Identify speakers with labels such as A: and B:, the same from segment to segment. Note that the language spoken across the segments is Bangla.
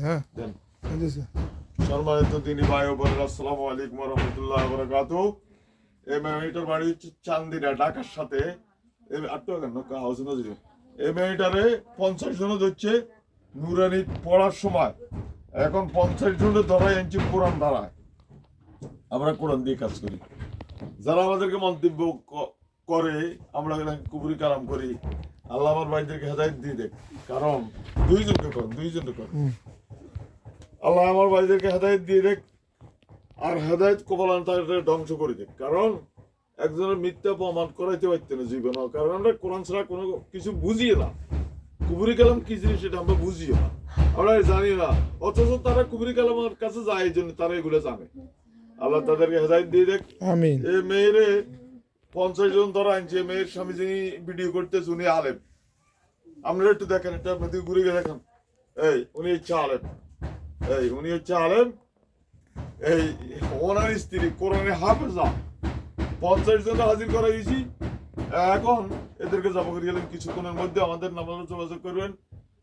A: হ্যাঁ
B: দেন।
A: জি স্যার।
B: সম্মানিত দিনী ভাই ও বোনেরা, আসসালামু আলাইকুম ওয়া রাহমাতুল্লাহি ওয়া বারাকাতুহু। এই মেয়েটার বাড়ি হচ্ছে চান্দিনা, ঢাকার সাথে। এই মেয়েটারে 50 জন হচ্ছে নুরানি পড়ার সময়। এখন 50 জনের ধরাই আনছি কোরআন ধারায়। আমরা কোরআন দিয়ে কাজ করি। যারা আমাদেরকে মন্তব্য করে, আমরা কুবুরি কালাম করি, আল্লাহ আমার ভাইদেরকে হেদায়েত দিয়ে দেখ। কারণ দুইজনকে কর। আল্লাহ আমার ভাইদেরকে হেদায়েত দিয়ে দেখ, আর হেদায়েত কবলান তাদের ধ্বংস করে দেখ। কারণ একজনের মিথ্যা প্রমাণ করাইতে পারতে না জীবন, কারণ আমরা কোরআন ছাড়া কোনো কিছু বুঝিয়ে না। কুবুরি কালাম কি জিনিস সেটা আমরা বুঝিও না, আমরা জানি না। অথচ তারা কুবুরি কালামের কাছে যায়, এই জন্য তারা এগুলো জানে। আল্লাহ তাদেরকে হেদায়েত দিয়ে দেখ।
A: আমিন।
B: এই মেয়েরে 50 জন ধরা আনছে। মেয়ের স্বামী যিনি ভিডিও করতেছে উনি আলেম। আপনারা একটু দেখেন, এটা আপনাদের ঘুরে গিয়ে দেখেন। উনি হচ্ছে আলেম। এই ওনার স্ত্রী কোরআনে হাফেজা। 50 জন হাজির করা গেছি। এখন এদেরকে জমা করে গেলেন কিছুক্ষণের মধ্যে। আমাদের নাম্বারে যোগাযোগ করবেন।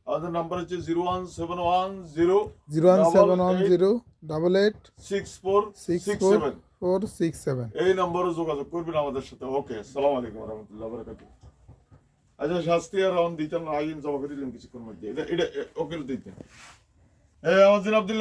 B: আমাদের নাম্বার হচ্ছে
A: 01710886467।
B: 01710886467। এই নম্বরে যোগাযোগ করবেন আমাদের সাথে। ওকে, আসসালামু আলাইকুম ওয়া রাহমাতুল্লাহি ওয়া বারাকাতুহু। আচ্ছা, শাস্তি আর রাউন্ড দিতেন, আইন জমা করে দিলেন কিছুক্ষণের মধ্যে। এটা ওকে দিতেন। আমাদের আব্দুল্লাহ